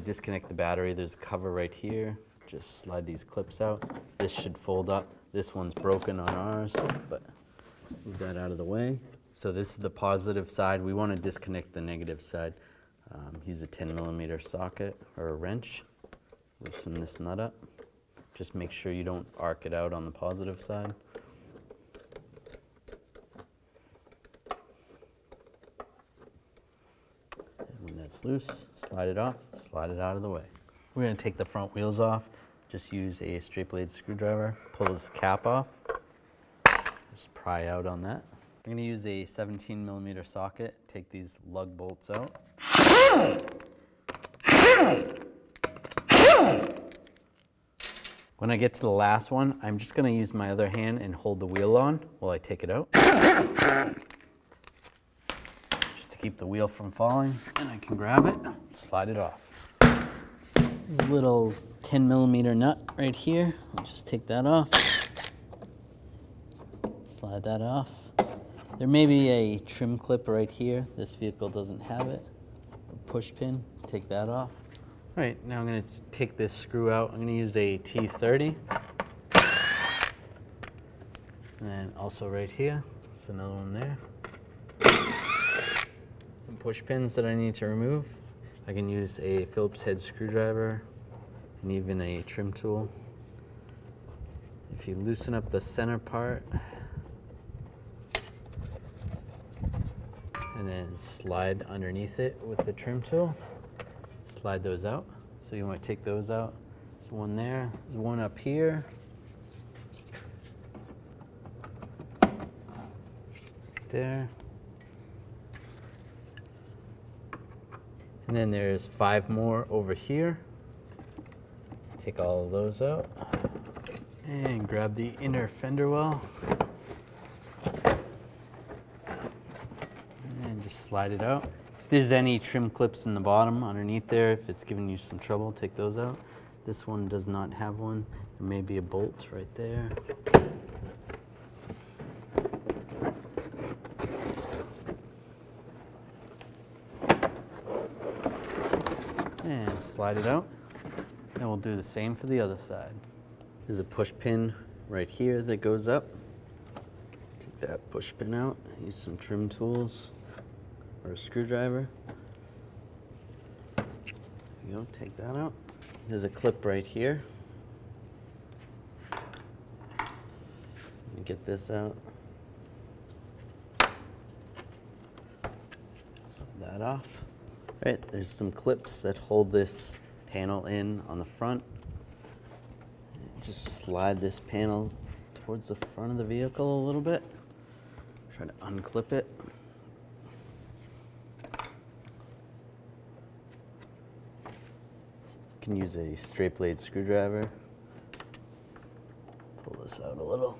disconnect the battery. There's a cover right here. Just slide these clips out. This should fold up. This one's broken on ours, but move that out of the way. So this is the positive side. We want to disconnect the negative side. Use a 10mm socket or a wrench. Loosen this nut up. Just make sure you don't arc it out on the positive side. And when that's loose, slide it off, slide it out of the way. We're going to take the front wheels off. Just use a straight blade screwdriver, pull this cap off, just pry out on that. I'm going to use a 17mm socket, take these lug bolts out. When I get to the last one, I'm just going to use my other hand and hold the wheel on while I take it out. Just to keep the wheel from falling, and I can grab it, slide it off. There's a little 10mm nut right here. I'll just take that off. Slide that off. There may be a trim clip right here. This vehicle doesn't have it. A push pin, take that off. All right, now I'm going to take this screw out. I'm going to use a T30. And then also right here, there's another one there. Some push pins that I need to remove. I can use a Phillips head screwdriver and even a trim tool. If you loosen up the center part and then slide underneath it with the trim tool, slide those out. So you want to take those out. There's one there, there's one up here. There. And then there's 5 more over here. Take all of those out. And grab the inner fender well. And just slide it out. If there's any trim clips in the bottom underneath there, if it's giving you some trouble, take those out. This one does not have one. There may be a bolt right there. And slide it out. And we'll do the same for the other side. There's a push pin right here that goes up. Take that push pin out. Use some trim tools or a screwdriver. There you go, take that out. There's a clip right here. Let me get this out. Slide that off. All right, there's some clips that hold this panel in on the front. Just slide this panel towards the front of the vehicle a little bit. Try to unclip it. You can use a straight blade screwdriver. Pull this out a little.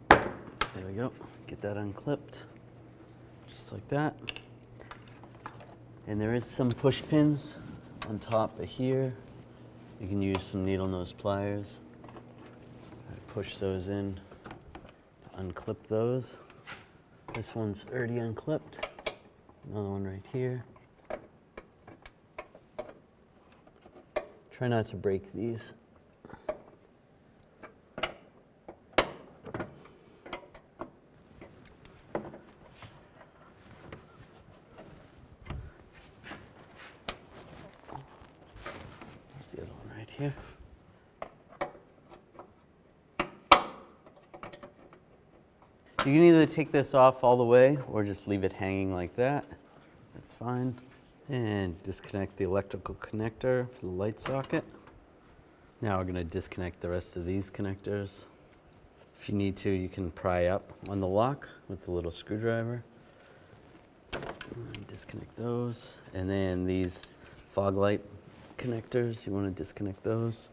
There we go. Get that unclipped. Just like that. And there is some push pins on top of here. You can use some needle nose pliers. Push those in to unclip those. This one's already unclipped. Another one right here. Try not to break these. Here. You can either take this off all the way or just leave it hanging like that. That's fine. And disconnect the electrical connector for the light socket. Now we're going to disconnect the rest of these connectors. If you need to, you can pry up on the lock with a little screwdriver. And disconnect those. And then these fog light connectors, you want to disconnect those.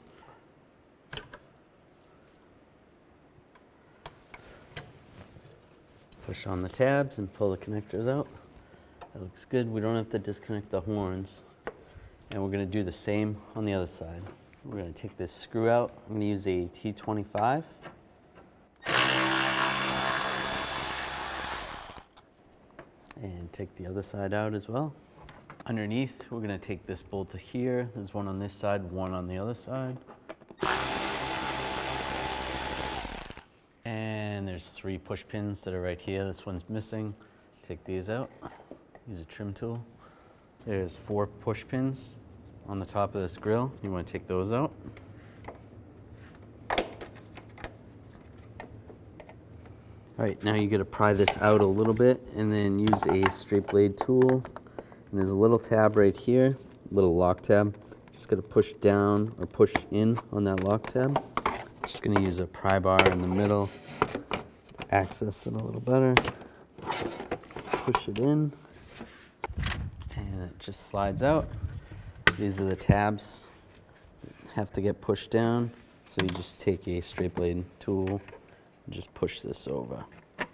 Push on the tabs and pull the connectors out. That looks good. We don't have to disconnect the horns. And we're going to do the same on the other side. We're going to take this screw out. I'm going to use a T25. And take the other side out as well. Underneath, we're gonna take this bolt to here. There's one on this side, one on the other side. And there's 3 push pins that are right here. This one's missing. Take these out. Use a trim tool. There's 4 push pins on the top of this grill. You want to take those out. All right, now you got to pry this out a little bit and then use a straight blade tool. And there's a little tab right here, little lock tab. Just got to push down or push in on that lock tab. Just going to use a pry bar in the middle to access it a little better. Push it in, and it just slides out. These are the tabs that have to get pushed down. So you just take a straight blade tool and just push this over.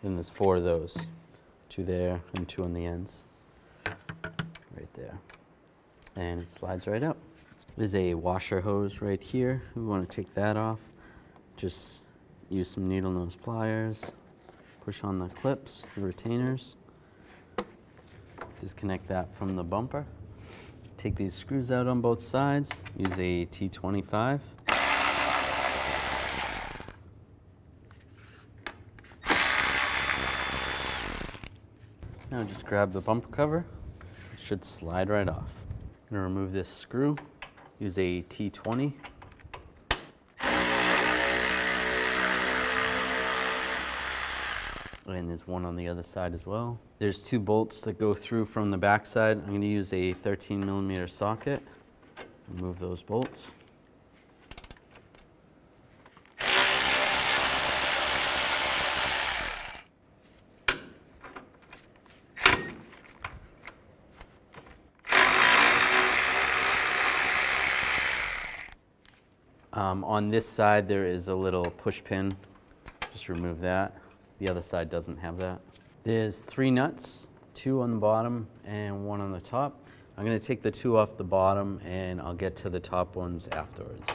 Then there's 4 of those, 2 there and 2 on the ends. Right there. And it slides right out. There's a washer hose right here. We want to take that off. Just use some needle nose pliers. Push on the clips, the retainers. Disconnect that from the bumper. Take these screws out on both sides. Use a T25. Now just grab the bumper cover. It should slide right off. I'm going to remove this screw. Use a T20. And there's one on the other side as well. There's 2 bolts that go through from the back side. I'm going to use a 13mm socket. Remove those bolts. On this side there is a little push pin. Just remove that. The other side doesn't have that. There's 3 nuts, 2 on the bottom and 1 on the top. I'm going to take the 2 off the bottom and I'll get to the top ones afterwards.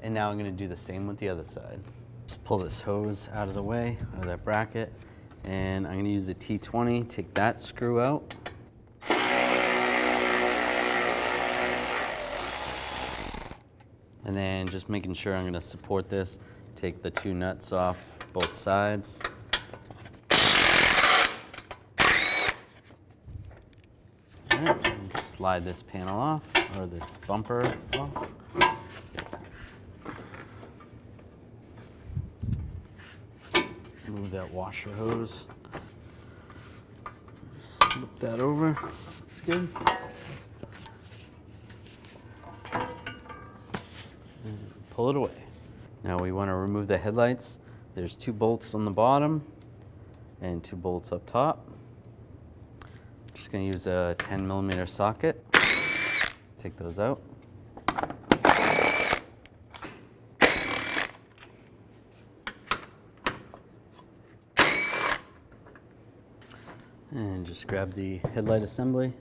And now I'm going to do the same with the other side. Just pull this hose out of the way, out of that bracket, and I'm going to use a T20, take that screw out. And then just making sure I'm going to support this, take the 2 nuts off both sides. All right, and slide this panel off, or this bumper off. Move that washer hose. Slip that over. That's good. Pull it away. Now we want to remove the headlights. There's 2 bolts on the bottom and 2 bolts up top. I'm just going to use a 10mm socket. Take those out. And just grab the headlight assembly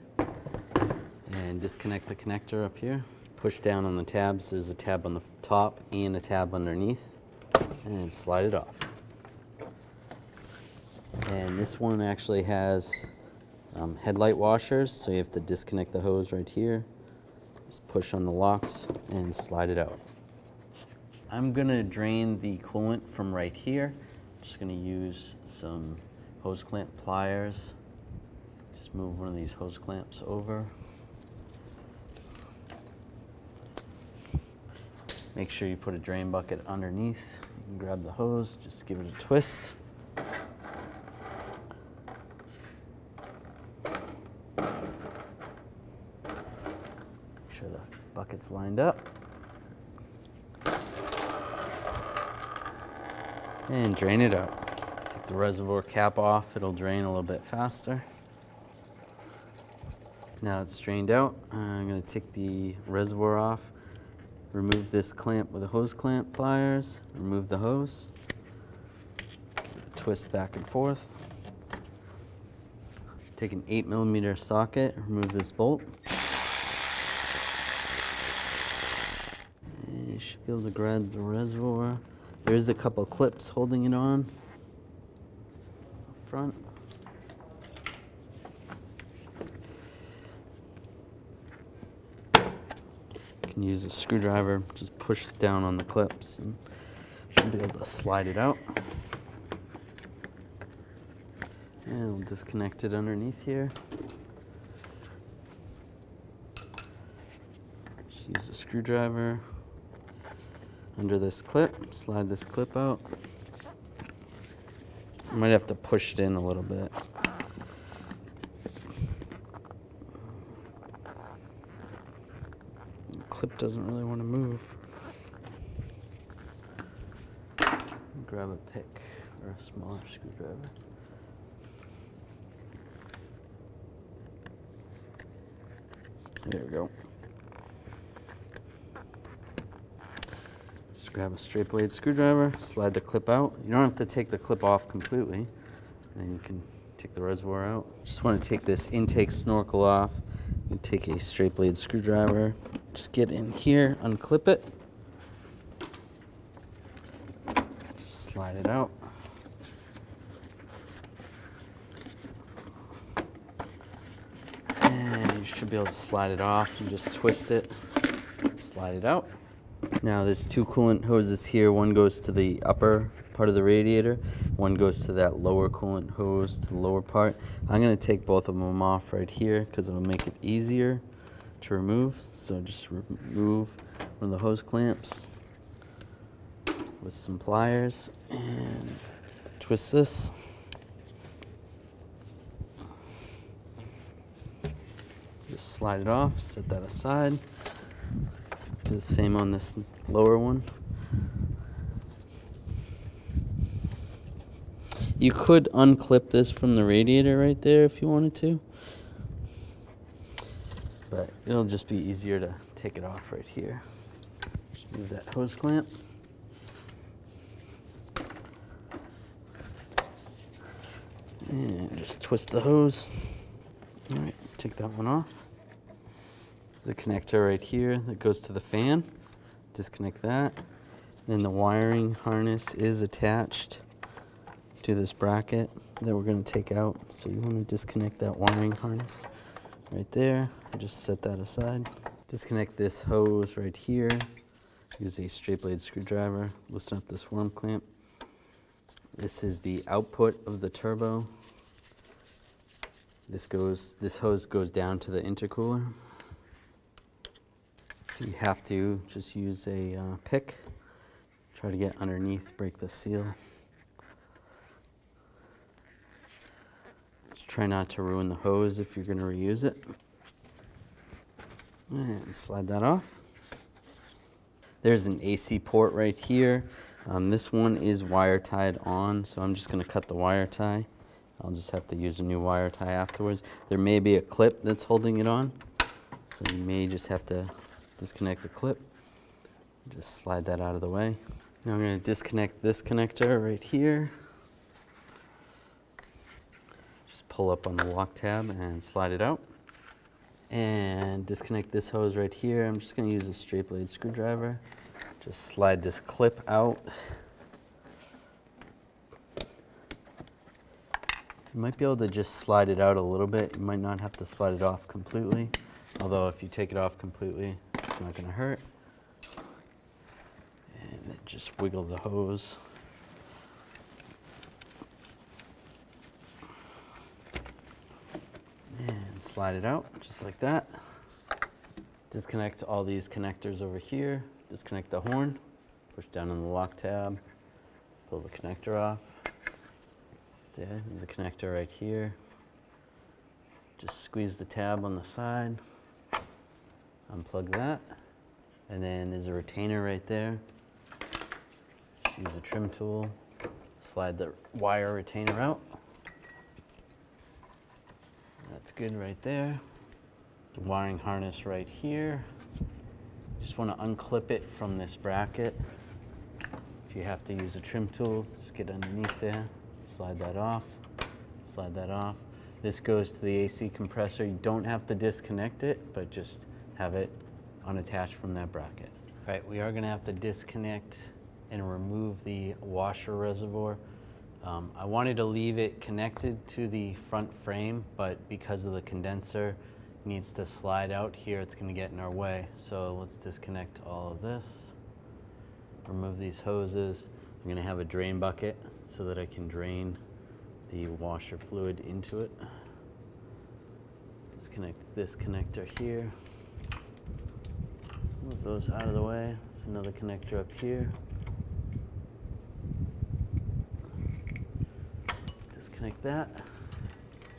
and disconnect the connector up here. Push down on the tabs. There's a tab on the top and a tab underneath, and slide it off. And this one actually has headlight washers, so you have to disconnect the hose right here. Just push on the locks and slide it out. I'm gonna drain the coolant from right here. Just gonna use some hose clamp pliers. Just move one of these hose clamps over. Make sure you put a drain bucket underneath. You can grab the hose, just give it a twist. Make sure the bucket's lined up. And drain it out. Take the reservoir cap off, it'll drain a little bit faster. Now it's drained out, I'm going to take the reservoir off. Remove this clamp with a hose clamp pliers, remove the hose, twist back and forth. Take an 8mm socket, remove this bolt. And you should be able to grab the reservoir. There is a couple clips holding it on. front. You can use a screwdriver, just push down on the clips and you'll be able to slide it out. And we'll disconnect it underneath here. Just use a screwdriver under this clip, slide this clip out. You might have to push it in a little bit. The clip doesn't really want to move. Grab a pick or a smaller screwdriver. There we go. Just grab a straight blade screwdriver, slide the clip out. You don't have to take the clip off completely, and then you can take the reservoir out. Just want to take this intake snorkel off. You take a straight blade screwdriver, just get in here, unclip it, just slide it out. You should be able to slide it off. You just twist it, slide it out. Now there's two coolant hoses here. One goes to the upper part of the radiator. One goes to that lower coolant hose to the lower part. I'm going to take both of them off right here because it'll make it easier to remove. So just remove one of the hose clamps with some pliers and twist this. Just slide it off, set that aside. Do the same on this lower one. You could unclip this from the radiator right there if you wanted to, but it'll just be easier to take it off right here. Just move that hose clamp. And just twist the hose. All right, take that one off. There's a connector right here that goes to the fan. Disconnect that. Then the wiring harness is attached to this bracket that we're going to take out. So you want to disconnect that wiring harness right there. Just set that aside. Disconnect this hose right here. Use a straight blade screwdriver. Loosen up this worm clamp. This is the output of the turbo. This hose goes down to the intercooler. If you have to, just use a pick. Try to get underneath, break the seal. Just try not to ruin the hose if you're going to reuse it. And slide that off. There's an AC port right here. This one is wire tied on, so I'm just going to cut the wire tie. I'll just have to use a new wire tie afterwards. There may be a clip that's holding it on, so you may just have to disconnect the clip. Just slide that out of the way. Now I'm going to disconnect this connector right here. Just pull up on the lock tab and slide it out. And disconnect this hose right here. I'm just going to use a straight blade screwdriver. Just slide this clip out. You might be able to just slide it out a little bit. You might not have to slide it off completely. Although if you take it off completely, it's not going to hurt. And then just wiggle the hose. And slide it out, just like that. Disconnect all these connectors over here. Disconnect the horn. Push down on the lock tab. Pull the connector off. There's a connector right here. Just squeeze the tab on the side. Unplug that. And then there's a retainer right there. Just use a trim tool. Slide the wire retainer out. That's good right there. The wiring harness right here. Just want to unclip it from this bracket. If you have to use a trim tool, just get underneath there. Slide that off. Slide that off. This goes to the AC compressor. You don't have to disconnect it, but just have it unattached from that bracket. All right, we are going to have to disconnect and remove the washer reservoir. I wanted to leave it connected to the front frame, but because of the condenser needs to slide out here, it's going to get in our way. So let's disconnect all of this, remove these hoses. I'm going to have a drain bucket so that I can drain the washer fluid into it. Disconnect this connector here. Move those out of the way. There's another connector up here. Disconnect that.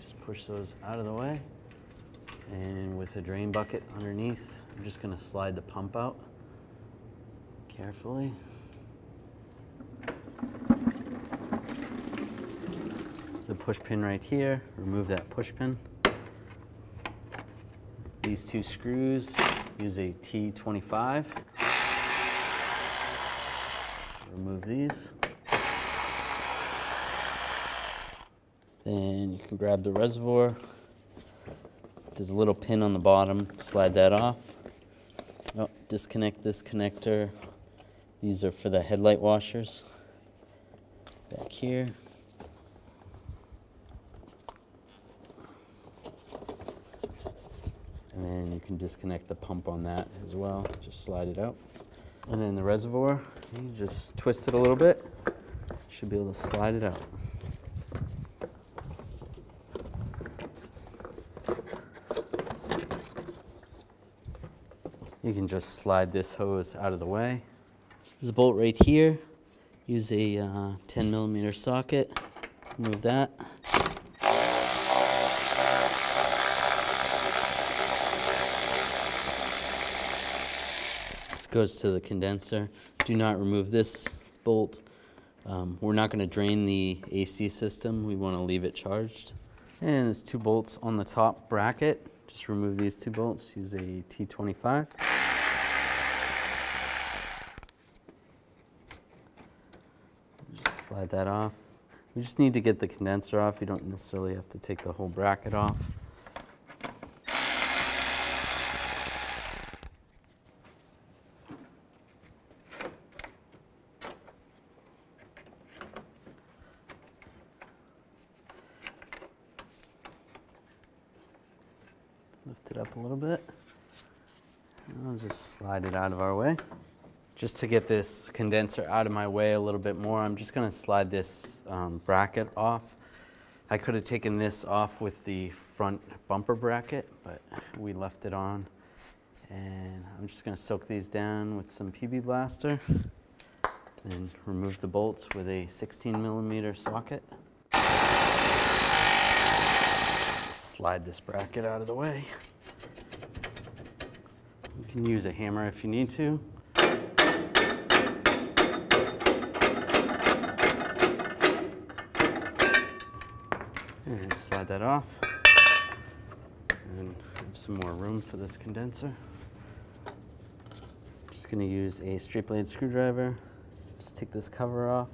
Just push those out of the way. And with a drain bucket underneath, I'm just going to slide the pump out carefully. There's a push pin right here. Remove that push pin. These two screws, use a T25. Remove these. Then you can grab the reservoir. There's a little pin on the bottom, slide that off. Oh, disconnect this connector. These are for the headlight washers. Back here. And then you can disconnect the pump on that as well. Just slide it out. And then the reservoir, you just twist it a little bit. Should be able to slide it out. You can just slide this hose out of the way. There's a bolt right here. Use a 10mm socket. Move that. This goes to the condenser. Do not remove this bolt. We're not going to drain the AC system. We want to leave it charged. And there's two bolts on the top bracket. Just remove these two bolts. Use a T25. Just slide that off. We just need to get the condenser off. You don't necessarily have to take the whole bracket off. Lift it up a little bit. And I'll just slide it out of our way. Just to get this condenser out of my way a little bit more, I'm just going to slide this bracket off. I could have taken this off with the front bumper bracket, but we left it on. And I'm just going to soak these down with some PB Blaster and remove the bolts with a 16mm socket. Slide this bracket out of the way. You can use a hammer if you need to. And slide that off. And have some more room for this condenser. Just going to use a straight blade screwdriver. Just take this cover off.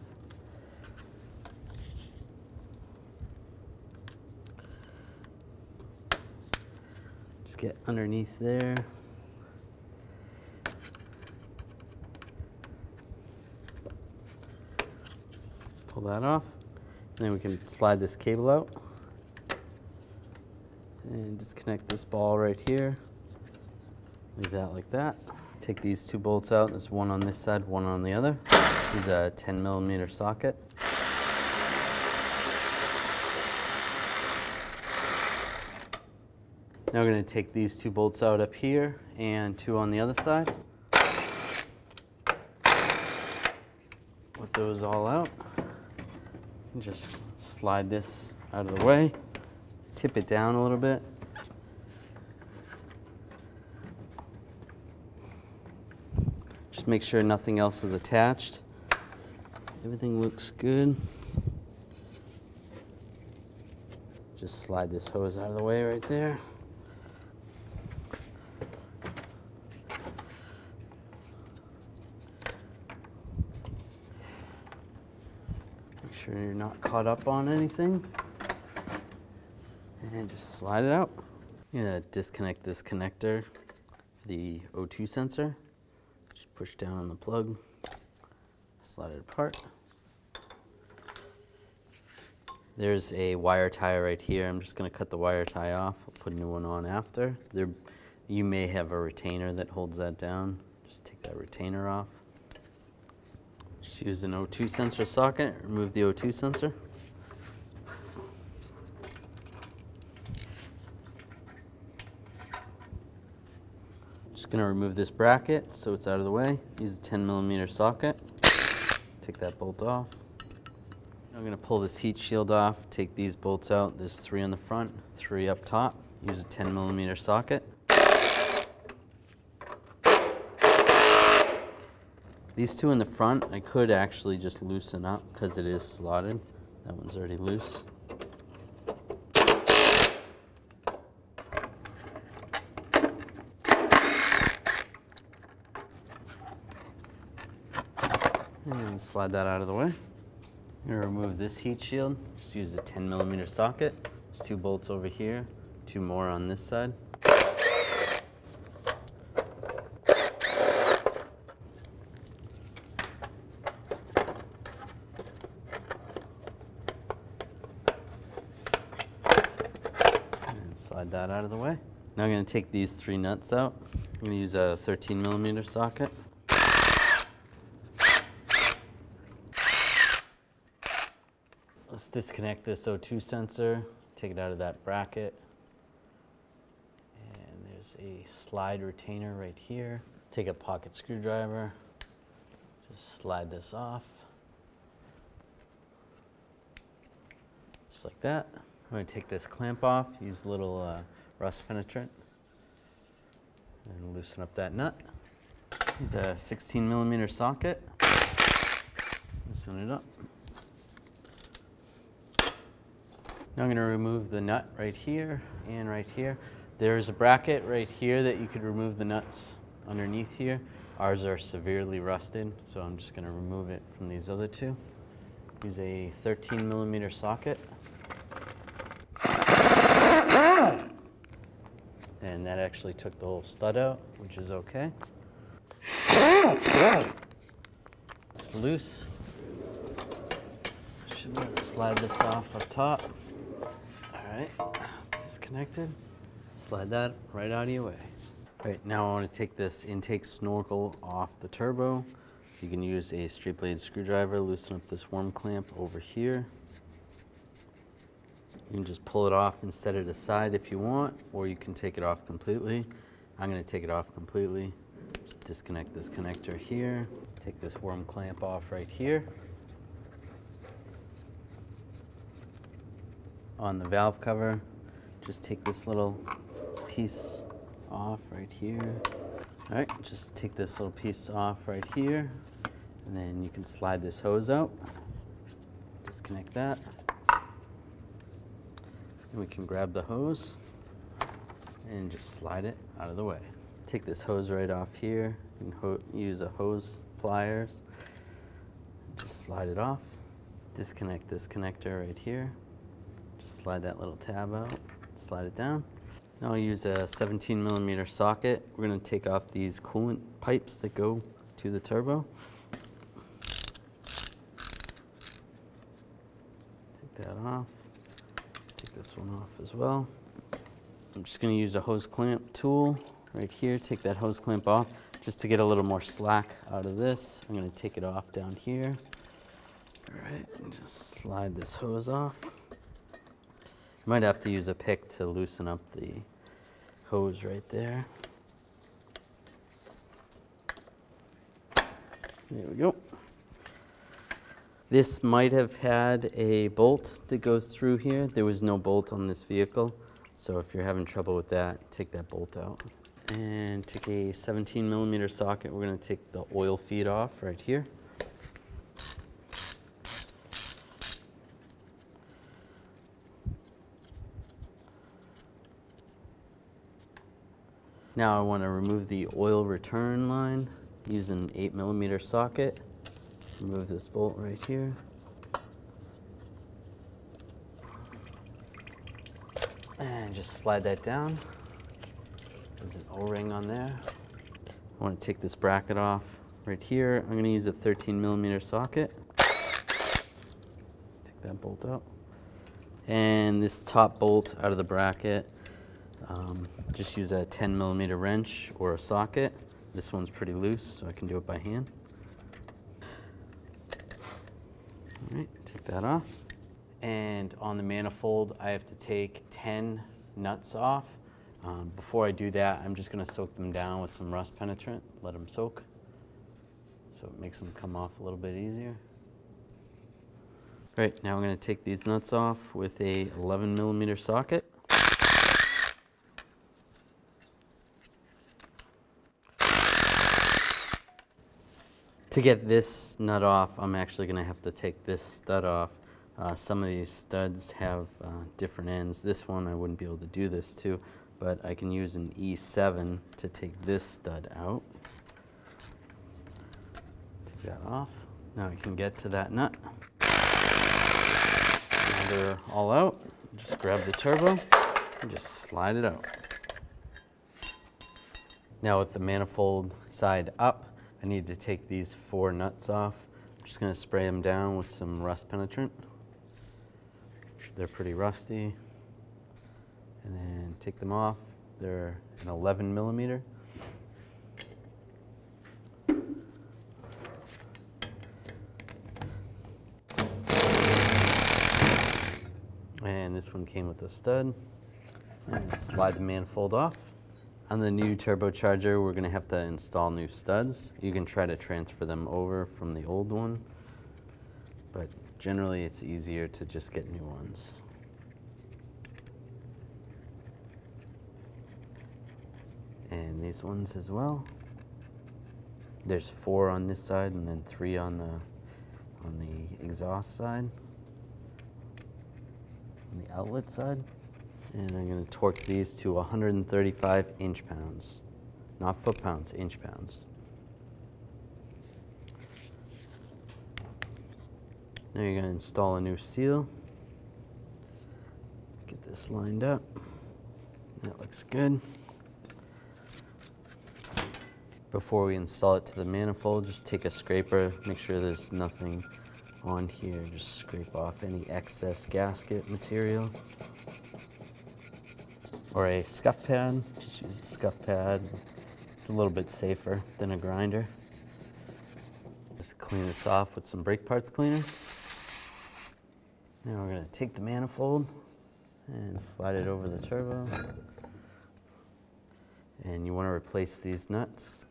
Just get underneath there. Pull that off. And then we can slide this cable out. And disconnect this ball right here. Leave that like that. Take these two bolts out. There's one on this side, one on the other. Use a 10mm socket. Now we're going to take these two bolts out up here and two on the other side. With those all out, just slide this out of the way. Tip it down a little bit. Just make sure nothing else is attached. Everything looks good. Just slide this hose out of the way right there. Make sure you're not caught up on anything. And just slide it out. I'm going to disconnect this connector for the O2 sensor. Just push down on the plug, slide it apart. There's a wire tie right here. I'm just going to cut the wire tie off. I'll put a new one on after. You may have a retainer that holds that down. Just take that retainer off. Just use an O2 sensor socket. Remove the O2 sensor. Just going to remove this bracket so it's out of the way. Use a 10mm socket. Take that bolt off. I'm going to pull this heat shield off, take these bolts out. There's 3 on the front, 3 up top. Use a 10mm socket. These 2 in the front, I could actually just loosen up because it is slotted. That one's already loose. And slide that out of the way. I'm going to remove this heat shield. Just use a 10mm socket. There's 2 bolts over here, 2 more on this side. And slide that out of the way. Now I'm going to take these 3 nuts out. I'm going to use a 13mm socket. Let's disconnect this O2 sensor, take it out of that bracket. And there's a slide retainer right here. Take a pocket screwdriver, just slide this off. Just like that. I'm going to take this clamp off, use a little rust penetrant, and loosen up that nut. Use a 16mm socket, loosen it up. Now I'm going to remove the nut right here and right here. There's a bracket right here that you could remove the nuts underneath here. Ours are severely rusted, so I'm just going to remove it from these other 2. Use a 13mm socket. And that actually took the whole stud out, which is okay. It's loose. Should be able to slide this off up top. Alright, it's disconnected. Slide that right out of your way. Alright, now I want to take this intake snorkel off the turbo. You can use a straight blade screwdriver, loosen up this worm clamp over here. You can just pull it off and set it aside if you want, or you can take it off completely. I'm going to take it off completely. Just disconnect this connector here. Take this worm clamp off right here. On the valve cover, just take this little piece off right here. All right, just take this little piece off right here, and then you can slide this hose out. Disconnect that. And we can grab the hose and just slide it out of the way. Take this hose right off here and use a hose pliers. Just slide it off. Disconnect this connector right here. Slide that little tab out, slide it down. Now I'll use a 17mm socket. We're going to take off these coolant pipes that go to the turbo. Take that off. Take this one off as well. I'm just going to use a hose clamp tool right here. Take that hose clamp off just to get a little more slack out of this. I'm going to take it off down here. All right, and just slide this hose off. You might have to use a pick to loosen up the hose right there. There we go. This might have had a bolt that goes through here. There was no bolt on this vehicle, so if you're having trouble with that, take that bolt out. And take a 17mm socket. We're going to take the oil feed off right here. Now I want to remove the oil return line. Use an 8mm socket. Remove this bolt right here. And just slide that down. There's an O-ring on there. I want to take this bracket off right here. I'm going to use a 13mm socket. Take that bolt out. And this top bolt out of the bracket, just use a 10mm wrench or a socket. This one's pretty loose, so I can do it by hand. All right, take that off. And on the manifold, I have to take 10 nuts off. Before I do that, I'm just gonna soak them down with some rust penetrant, let them soak, so it makes them come off a little bit easier. All right, now I'm gonna take these nuts off with a 11mm socket. To get this nut off, I'm actually gonna have to take this stud off. Some of these studs have different ends. This one I wouldn't be able to do this to, but I can use an E7 to take this stud out. Take that off. Now I can get to that nut. Now they're all out. Just grab the turbo and just slide it out. Now with the manifold side up, I need to take these 4 nuts off. I'm just going to spray them down with some rust penetrant. They're pretty rusty. And then take them off. They're an 11mm. And this one came with a stud. And slide the manifold off. On the new turbocharger, we're going to have to install new studs. You can try to transfer them over from the old one, but generally it's easier to just get new ones. And these ones as well. There's 4 on this side and then 3 on the exhaust side, on the outlet side. And I'm going to torque these to 135 inch-pounds, not foot-pounds, inch-pounds. Now you're going to install a new seal. Get this lined up. That looks good. Before we install it to the manifold, just take a scraper, make sure there's nothing on here. Just scrape off any excess gasket material. Or a scuff pad, just use a scuff pad. It's a little bit safer than a grinder. Just clean this off with some brake parts cleaner. Now we're going to take the manifold and slide it over the turbo. And you want to replace these nuts.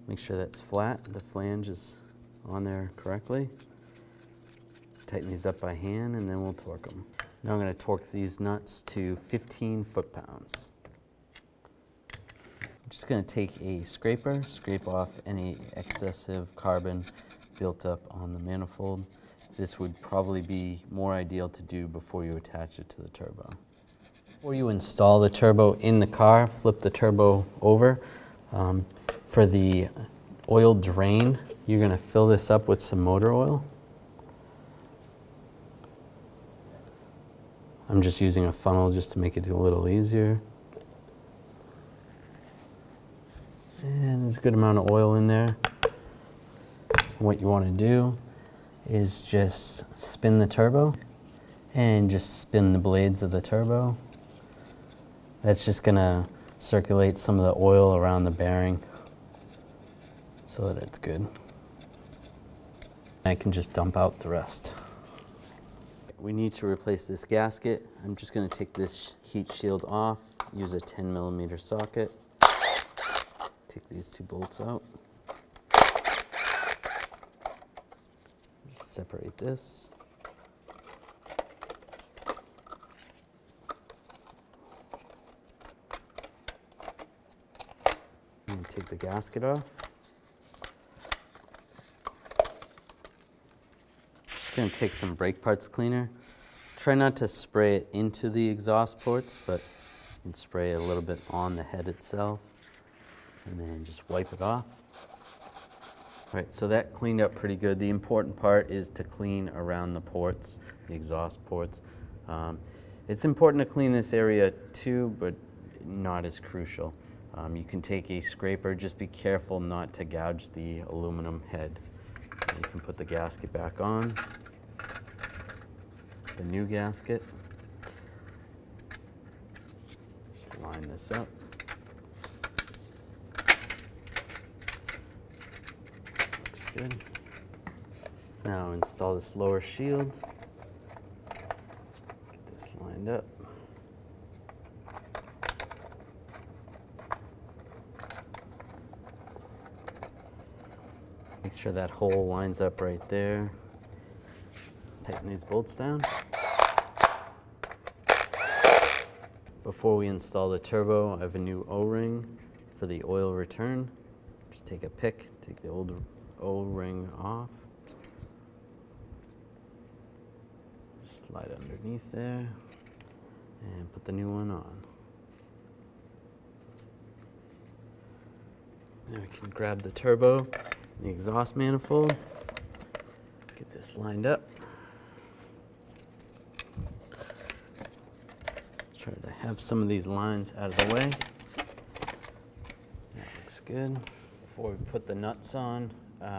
Make sure that's flat, the flange is on there correctly. Tighten these up by hand and then we'll torque them. Now I'm going to torque these nuts to 15 foot-pounds. I'm just going to take a scraper, scrape off any excessive carbon built up on the manifold. This would probably be more ideal to do before you attach it to the turbo. Before you install the turbo in the car, flip the turbo over. For the oil drain, you're going to fill this up with some motor oil. I'm just using a funnel just to make it a little easier. And there's a good amount of oil in there. What you want to do is just spin the turbo and just spin the blades of the turbo. That's just going to circulate some of the oil around the bearing so that it's good. I can just dump out the rest. We need to replace this gasket. I'm just going to take this heat shield off, use a 10mm socket, take these 2 bolts out, just separate this. And take the gasket off. Just going to take some brake parts cleaner. Try not to spray it into the exhaust ports, but you can spray a little bit on the head itself and then just wipe it off. All right, so that cleaned up pretty good. The important part is to clean around the ports, the exhaust ports. It's important to clean this area too, but not as crucial. You can take a scraper, just be careful not to gouge the aluminum head. You can put the gasket back on, the new gasket. Just line this up. Looks good. Now install this lower shield. Get this lined up. Make sure that hole lines up right there. Tighten these bolts down. Before we install the turbo, I have a new O-ring for the oil return. Just take a pick, take the old O-ring off. Just slide underneath there and put the new one on. Now we can grab the turbo, the exhaust manifold, get this lined up. Try to have some of these lines out of the way. That looks good. Before we put the nuts on,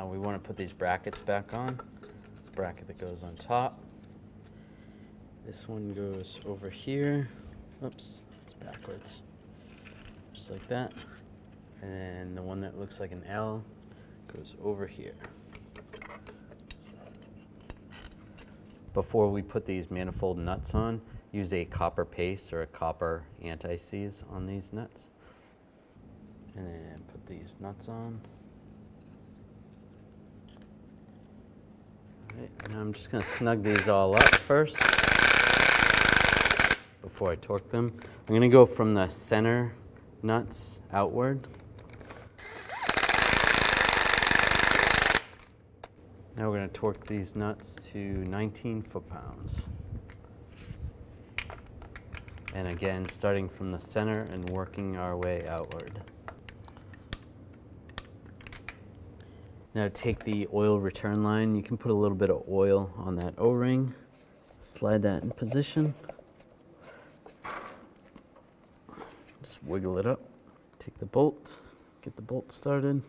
we want to put these brackets back on. This bracket that goes on top. This one goes over here. Oops, it's backwards. Just like that. And the one that looks like an L goes over here. Before we put these manifold nuts on, use a copper paste or a copper anti-seize on these nuts. And then put these nuts on. All right, now I'm just going to snug these all up first before I torque them. I'm going to go from the center nuts outward. Now we're going to torque these nuts to 19 foot-pounds. And again, starting from the center and working our way outward. Now take the oil return line. You can put a little bit of oil on that O-ring. Slide that in position. Just wiggle it up. Take the bolt, get the bolt started.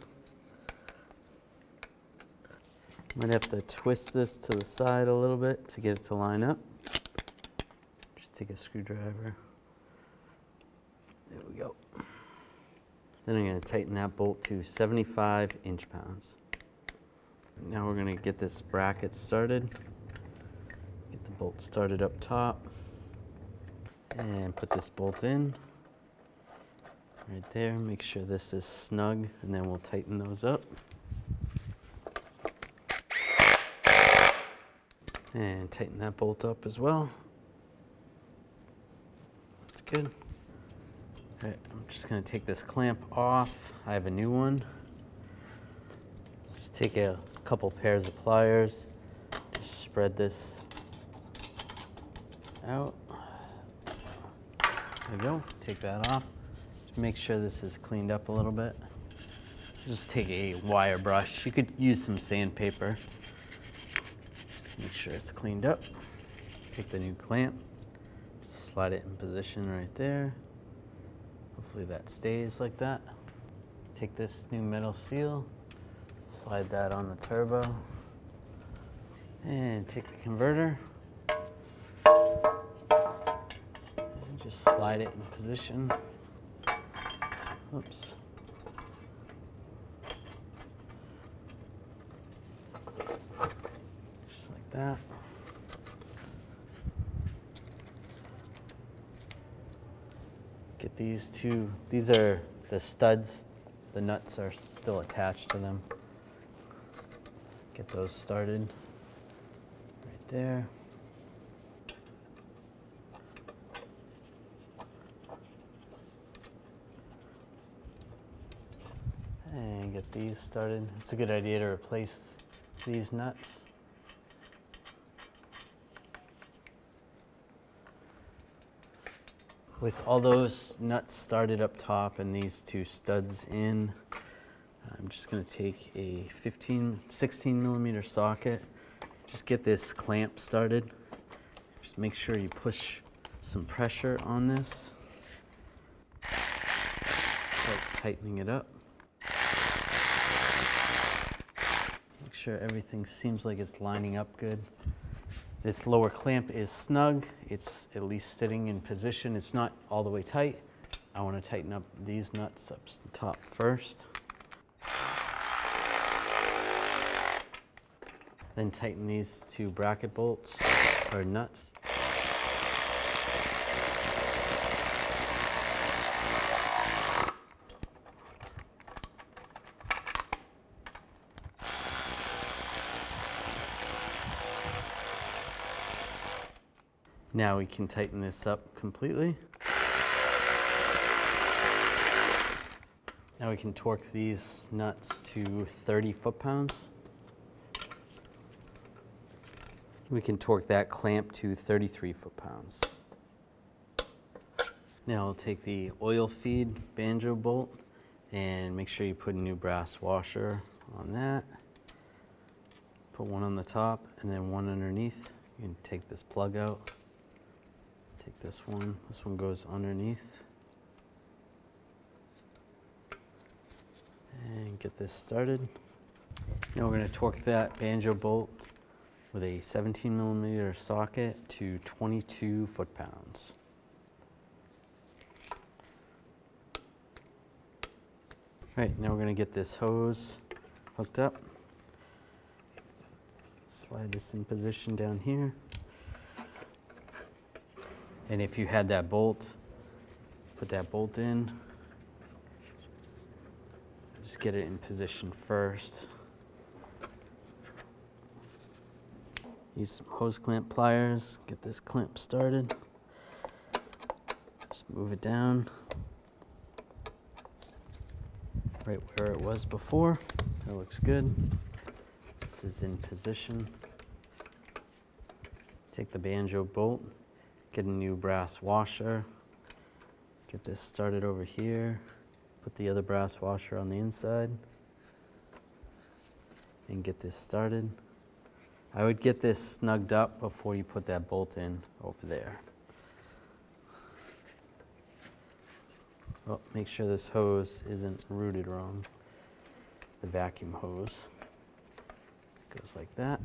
Might have to twist this to the side a little bit to get it to line up. Take a screwdriver. There we go. Then I'm going to tighten that bolt to 75 inch-pounds. Now we're going to get this bracket started. Get the bolt started up top. And put this bolt in. Right there. Make sure this is snug, and then we'll tighten those up. And tighten that bolt up as well. Good. All right, I'm just going to take this clamp off. I have a new one. Just take a couple pairs of pliers. Just spread this out. There we go. Take that off. Just make sure this is cleaned up a little bit. Just take a wire brush. You could use some sandpaper. Make sure it's cleaned up. Take the new clamp. Slide it in position right there. Hopefully that stays like that. Take this new metal seal, slide that on the turbo, and take the converter, and just slide it in position. Oops. Just like that. Get these two, these are the studs, the nuts are still attached to them. Get those started right there. And get these started. It's a good idea to replace these nuts. With all those nuts started up top and these two studs in, I'm just going to take a 16 millimeter socket. Just get this clamp started. Just make sure you push some pressure on this. Start tightening it up. Make sure everything seems like it's lining up good. This lower clamp is snug. It's at least sitting in position. It's not all the way tight. I want to tighten up these nuts up top first. Then tighten these two bracket bolts or nuts. Now we can tighten this up completely. Now we can torque these nuts to 30 foot-pounds. We can torque that clamp to 33 foot-pounds. Now we'll take the oil feed banjo bolt and make sure you put a new brass washer on that. Put one on the top and then one underneath. You can take this plug out. Take this one goes underneath. And get this started. Now we're going to torque that banjo bolt with a 17 millimeter socket to 22 foot-pounds. Right, now we're going to get this hose hooked up. Slide this in position down here. And if you had that bolt, put that bolt in. Just get it in position first. Use some hose clamp pliers, get this clamp started. Just move it down right where it was before. That looks good. This is in position. Take the banjo bolt, get a new brass washer, get this started over here. Put the other brass washer on the inside and get this started. I would get this snugged up before you put that bolt in over there. Well, make sure this hose isn't routed wrong. The vacuum hose goes like that.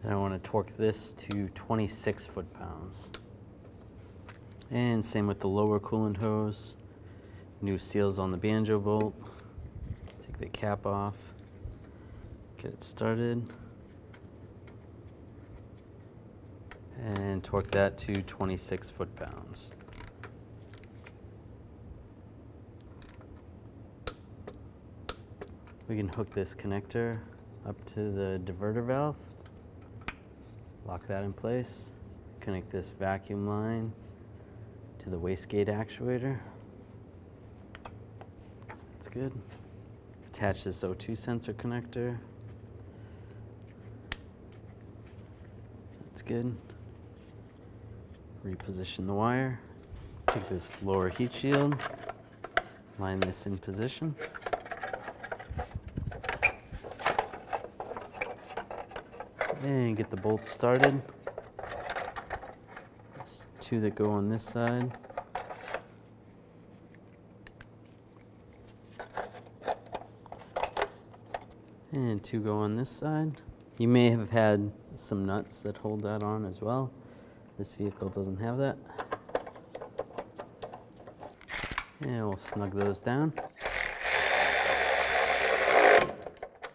Then I want to torque this to 26 foot-pounds. And same with the lower coolant hose. New seals on the banjo bolt. Take the cap off. Get it started. And torque that to 26 foot-pounds. We can hook this connector up to the diverter valve. Lock that in place. Connect this vacuum line to the wastegate actuator. That's good. Attach this O2 sensor connector. That's good. Reposition the wire. Take this lower heat shield. Line this in position. And get the bolts started. There's two that go on this side. And two go on this side. You may have had some nuts that hold that on as well. This vehicle doesn't have that. And we'll snug those down.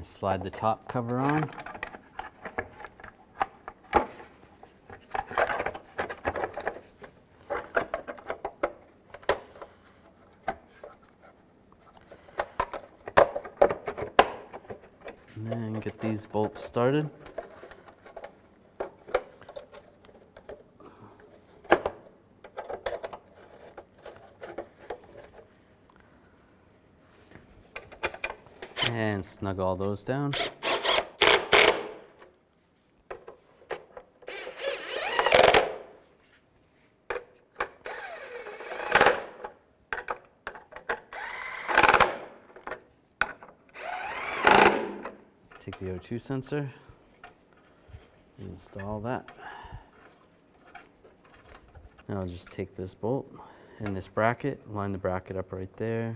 Slide the top cover on. And then get these bolts started. And snug all those down. Take the O2 sensor, install that. Now I'll just take this bolt and this bracket, line the bracket up right there.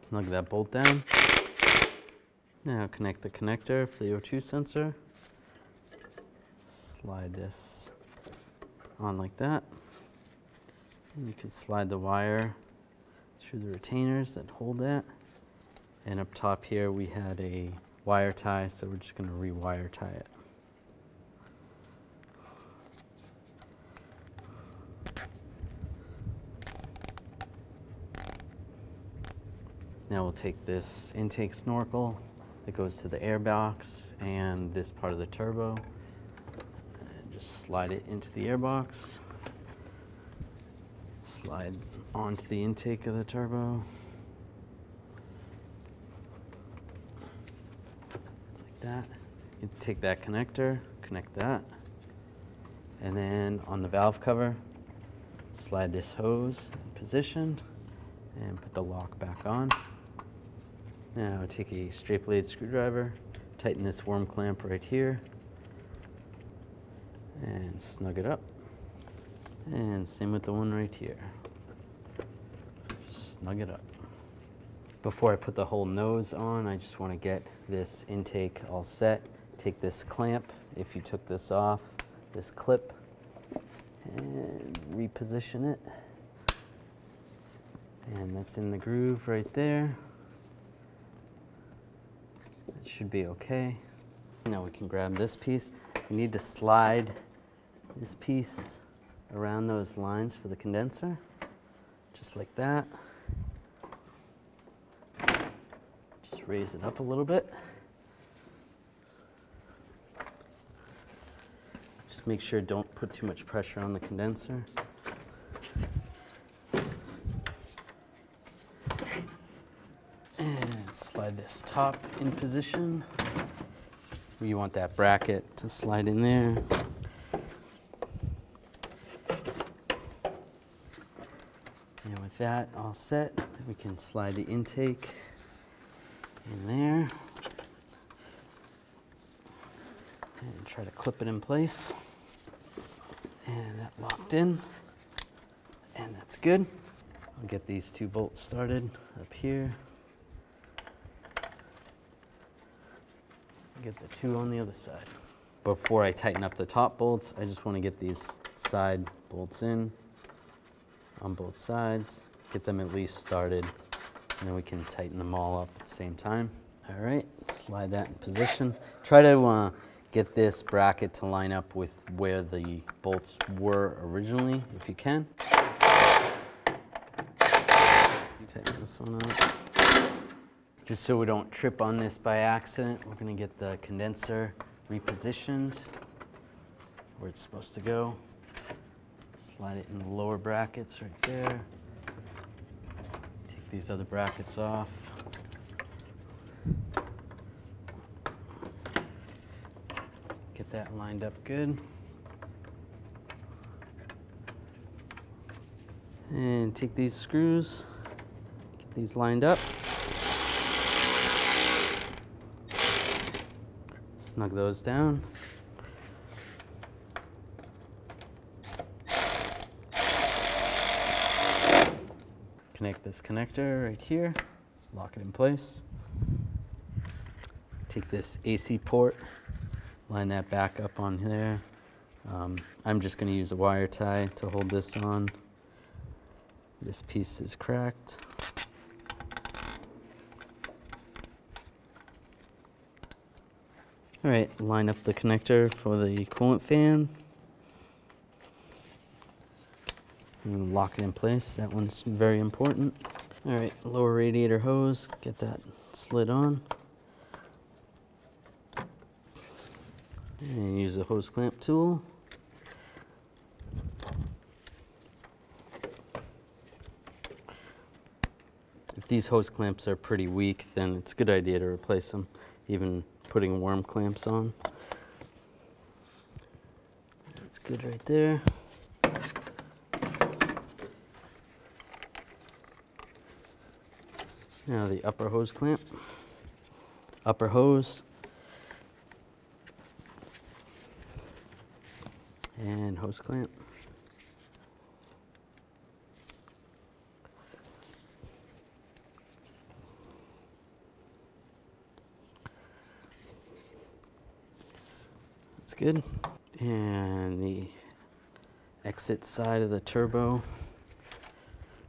Snug that bolt down. Now connect the connector for the O2 sensor. Slide this on like that. And you can slide the wire through the retainers that hold that. And up top here we had a wire tie, so we're just going to rewire tie it. Now we'll take this intake snorkel that goes to the air box and this part of the turbo and just slide it into the air box. Slide onto the intake of the turbo. It's like that. You take that connector, connect that, and then on the valve cover, slide this hose in position and put the lock back on. Now take a straight blade screwdriver, tighten this worm clamp right here, and snug it up. And same with the one right here. Snug it up. Before I put the whole nose on, I just want to get this intake all set. Take this clamp, if you took this off, this clip, and reposition it. And that's in the groove right there. That should be okay. Now we can grab this piece. We need to slide this piece around those lines for the condenser, just like that. Just raise it up a little bit. Just make sure don't put too much pressure on the condenser. And slide this top in position. You want that bracket to slide in there. And with that all set, we can slide the intake in there and try to clip it in place. And that locked in, and that's good. I'll get these two bolts started up here. Get the two on the other side. Before I tighten up the top bolts, I just want to get these side bolts in on both sides, get them at least started, and then we can tighten them all up at the same time. All right, slide that in position. Try to get this bracket to line up with where the bolts were originally, if you can. Tighten this one up. Just so we don't trip on this by accident, we're going to get the condenser repositioned where it's supposed to go. Slide it in the lower brackets right there. Take these other brackets off. Get that lined up good. And take these screws, get these lined up. Snug those down. Connect this connector right here, lock it in place. Take this AC port, line that back up on there. I'm just going to use a wire tie to hold this on. This piece is cracked. All right, line up the connector for the coolant fan. And lock it in place. That one's very important. All right, lower radiator hose, get that slid on. And use the hose clamp tool. If these hose clamps are pretty weak, then it's a good idea to replace them, even putting worm clamps on. That's good right there. Now the upper hose clamp. upper hose and hose clamp. That's good. And the exit side of the turbo,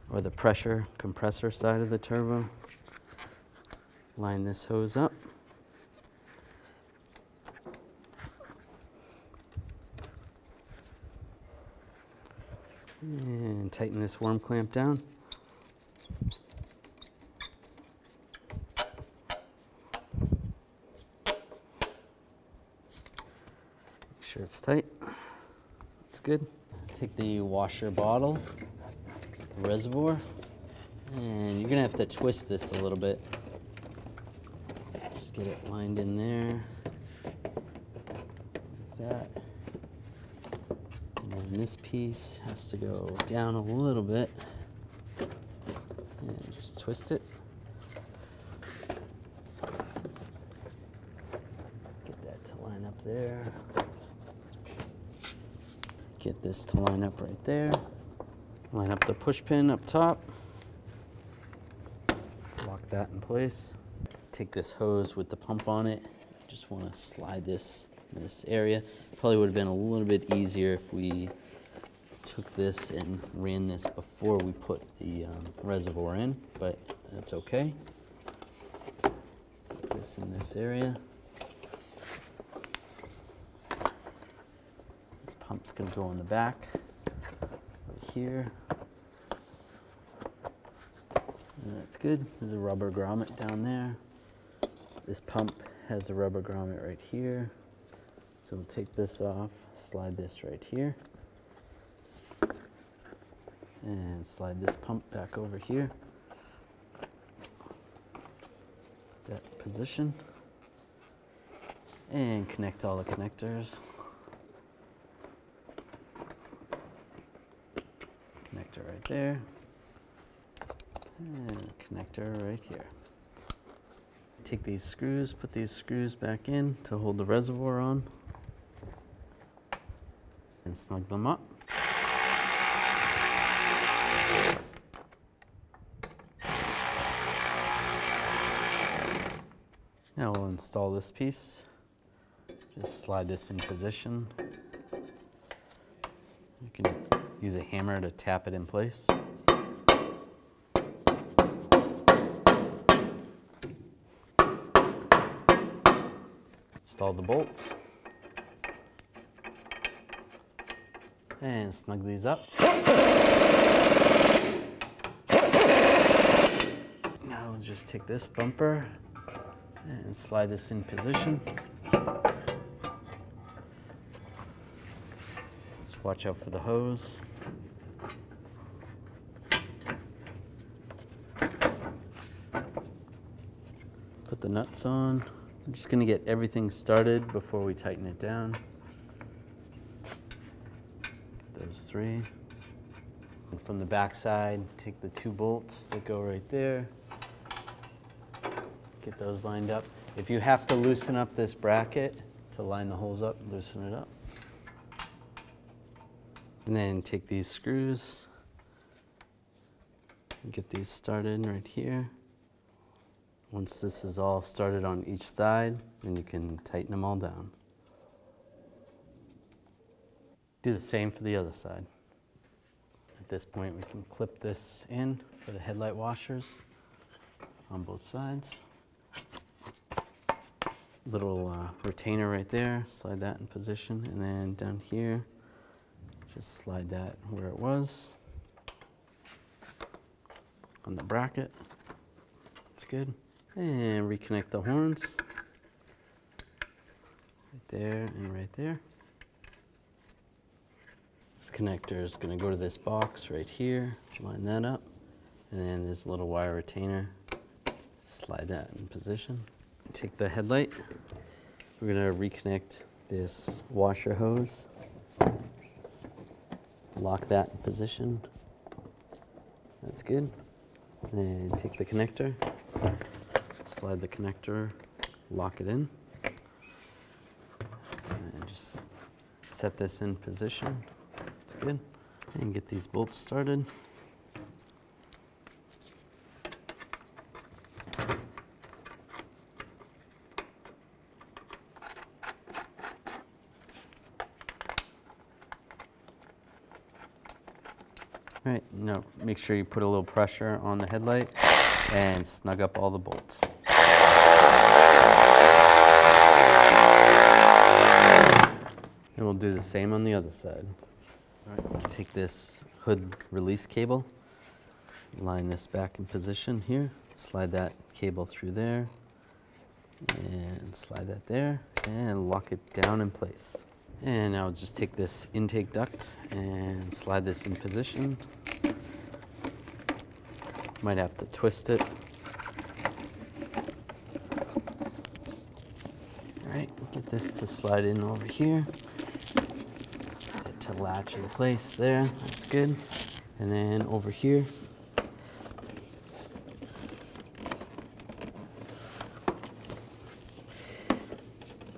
or the pressure compressor side of the turbo. Line this hose up. And tighten this worm clamp down. Make sure it's tight. That's good. Take the washer bottle, reservoir, and you're gonna have to twist this a little bit. Just get it lined in there, like that. And then this piece has to go down a little bit, and just twist it. Get that to line up there. Get this to line up right there. Line up the push pin up top. Lock that in place. Take this hose with the pump on it. Just want to slide this in this area. Probably would have been a little bit easier if we took this and ran this before we put the reservoir in, but that's okay. Put this in this area. Pump's gonna go in the back, right here. And that's good. There's a rubber grommet down there. This pump has a rubber grommet right here. So we'll take this off, slide this right here. And slide this pump back over here. That position. And connect all the connectors. Connector right there, and a connector right here. Take these screws, put these screws back in to hold the reservoir on, and snug them up. Now we'll install this piece. Just slide this in position. You can use a hammer to tap it in place. Install the bolts. And snug these up. Now we'll just take this bumper and slide this in position. Just watch out for the hose. Put the nuts on. I'm just going to get everything started before we tighten it down. Those three. And from the back side, take the two bolts that go right there. Get those lined up. If you have to loosen up this bracket to line the holes up, loosen it up. And then take these screws and get these started right here. Once this is all started on each side, then you can tighten them all down. Do the same for the other side. At this point, we can clip this in for the headlight washers on both sides. Little retainer right there, slide that in position, and then down here, just slide that where it was on the bracket. That's good. And reconnect the horns right there and right there. This connector is going to go to this box right here, line that up, and then this little wire retainer, slide that in position. Take the headlight, we're going to reconnect this washer hose, lock that in position. That's good. And then take the connector, slide the connector lock it in. And just set this in position. That's good. And get these bolts started. All right, now make sure you put a little pressure on the headlight and snug up all the bolts. And we'll do the same on the other side. All right, take this hood release cable, line this back in position here, slide that cable through there, and slide that there, and lock it down in place. And now just take this intake duct and slide this in position. Might have to twist it. All right, get this to slide in over here. Get it to latch in place there, that's good. And then over here,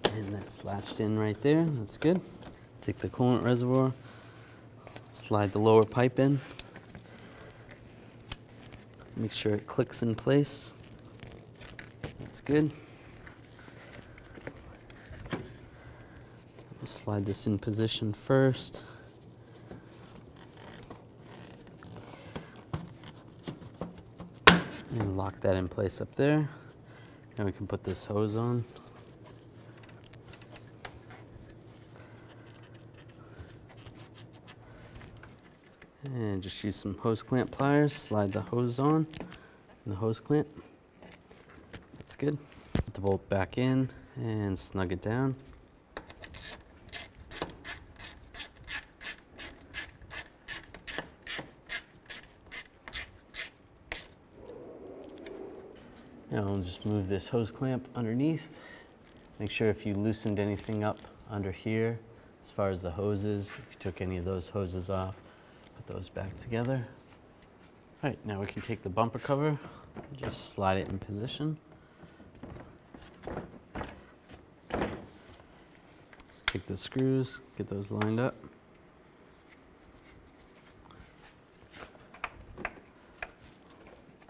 and that's latched in right there, that's good. Take the coolant reservoir, slide the lower pipe in. Make sure it clicks in place. That's good. We'll slide this in position first. And lock that in place up there. Now we can put this hose on. And just use some hose clamp pliers, slide the hose on and the hose clamp. That's good. Put the bolt back in and snug it down. Now I'll just move this hose clamp underneath. Make sure if you loosened anything up under here, as far as the hoses, if you took any of those hoses off, put those back together. All right, now we can take the bumper cover, just slide it in position. Take the screws, get those lined up.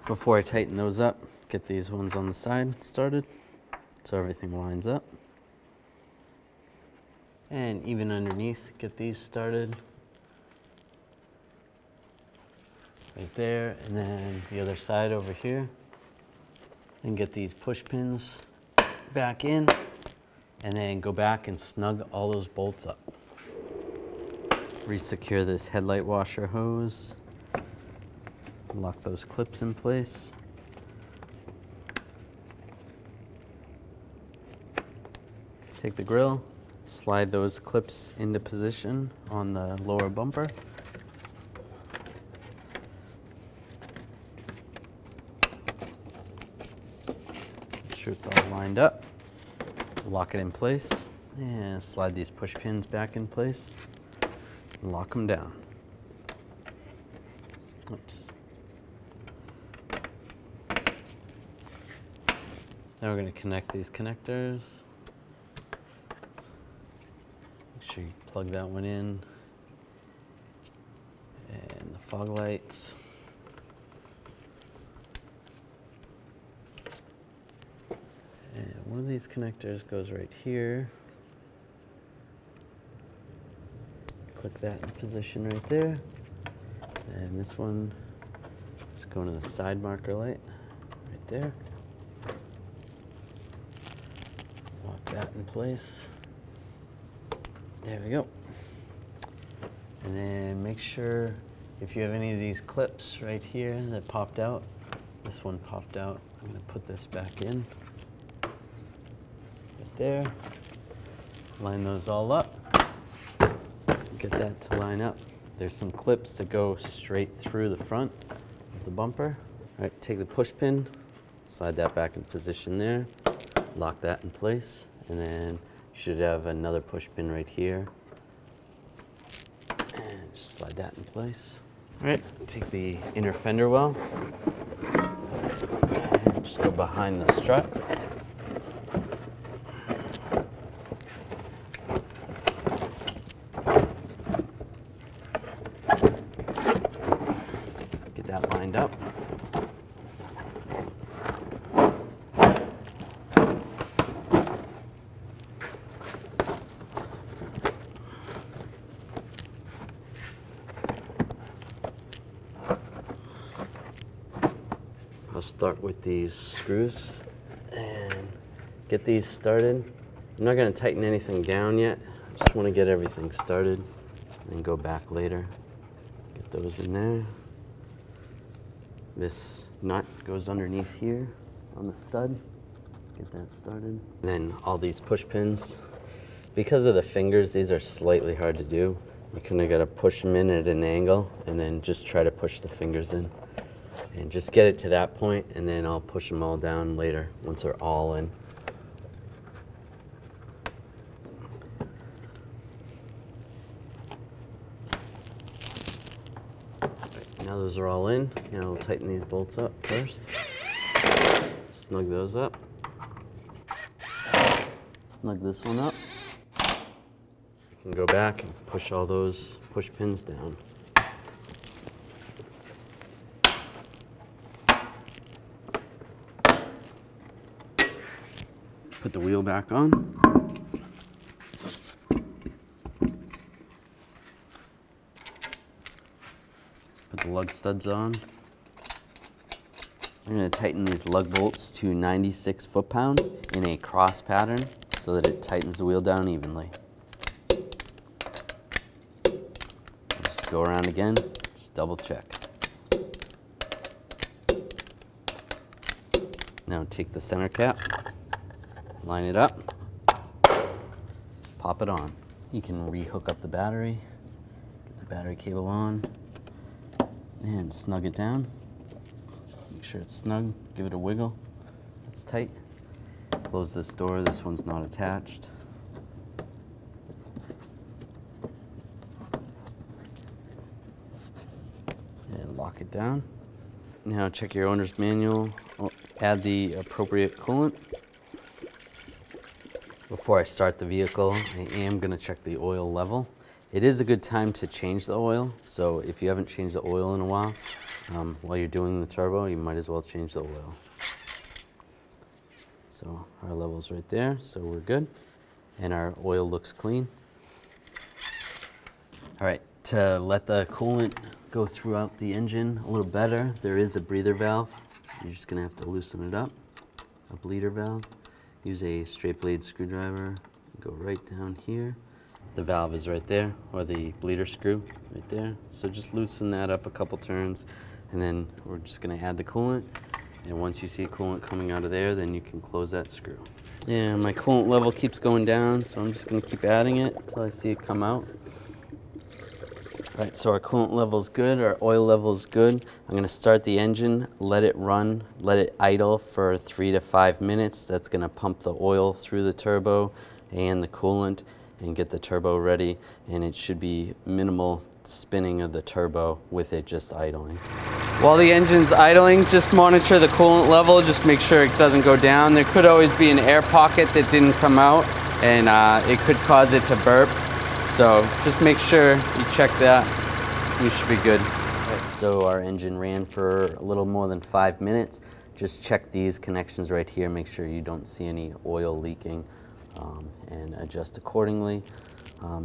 Before I tighten those up, get these ones on the side started so everything lines up. And even underneath, get these started. Right there, and then the other side over here. And get these push pins back in, and then go back and snug all those bolts up. Resecure this headlight washer hose. Lock those clips in place. Take the grill, slide those clips into position on the lower bumper. Make sure it's all lined up. Lock it in place and slide these push pins back in place. And lock them down. Oops. Now we're going to connect these connectors. Make sure you plug that one in. And the fog lights. And one of these connectors goes right here. Click that in position right there. And this one is going to the side marker light right there. Lock that in place. There we go. And then make sure if you have any of these clips right here that popped out, this one popped out, I'm going to put this back in. Right there. Line those all up. Get that to line up. There's some clips that go straight through the front of the bumper. All right, take the push pin, slide that back in position there, lock that in place, and then you should have another push pin right here. And just slide that in place. All right, take the inner fender well, and just go behind the strut. lined up. I'll start with these screws and get these started. I'm not going to tighten anything down yet. I just want to get everything started and then go back later. Get those in there. This nut goes underneath here on the stud. Get that started. Then all these push pins. Because of the fingers, these are slightly hard to do. You kind of got to push them in at an angle and then just try to push the fingers in. And just get it to that point, and then I'll push them all down later once they're all in. Right, now those are all in. Now we'll tighten these bolts up first. Snug those up. Snug this one up. You can go back and push all those push pins down. Put the wheel back on. Put the lug studs on. I'm going to tighten these lug bolts to 96 foot-pound in a cross pattern so that it tightens the wheel down evenly. Just go around again, just double check. Now take the center cap. Line it up, pop it on. You can re-hook up the battery, get the battery cable on, and snug it down. Make sure it's snug, give it a wiggle. It's tight. Close this door, this one's not attached. And lock it down. Now check your owner's manual, add the appropriate coolant. Before I start the vehicle, I am going to check the oil level. It is a good time to change the oil, so if you haven't changed the oil in a while you're doing the turbo, you might as well change the oil. So our level's right there, so we're good, and our oil looks clean. All right, to let the coolant go throughout the engine a little better, there is a breather valve. You're just going to have to loosen it up, a bleeder valve. Use a straight blade screwdriver, go right down here. The valve is right there, or the bleeder screw right there. So just loosen that up a couple turns, and then we're just gonna add the coolant. And once you see coolant coming out of there, then you can close that screw. And my coolant level keeps going down, so I'm just gonna keep adding it until I see it come out. All right, so our coolant level is good, our oil level is good. I'm gonna start the engine, let it run, let it idle for 3 to 5 minutes. That's gonna pump the oil through the turbo and the coolant and get the turbo ready. And it should be minimal spinning of the turbo with it just idling. While the engine's idling, just monitor the coolant level, just make sure it doesn't go down. There could always be an air pocket that didn't come out, and it could cause it to burp. So just make sure you check that. You should be good. Right, so our engine ran for a little more than 5 minutes. Just check these connections right here. Make sure you don't see any oil leaking and adjust accordingly.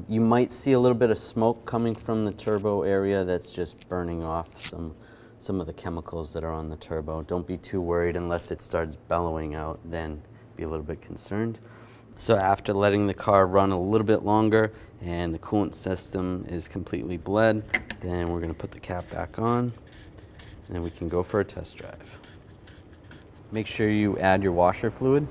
You might see a little bit of smoke coming from the turbo area. That's just burning off some of the chemicals that are on the turbo. Don't be too worried unless it starts bellowing out, then be a little bit concerned. So after letting the car run a little bit longer and the coolant system is completely bled, then we're going to put the cap back on and then we can go for a test drive. Make sure you add your washer fluid.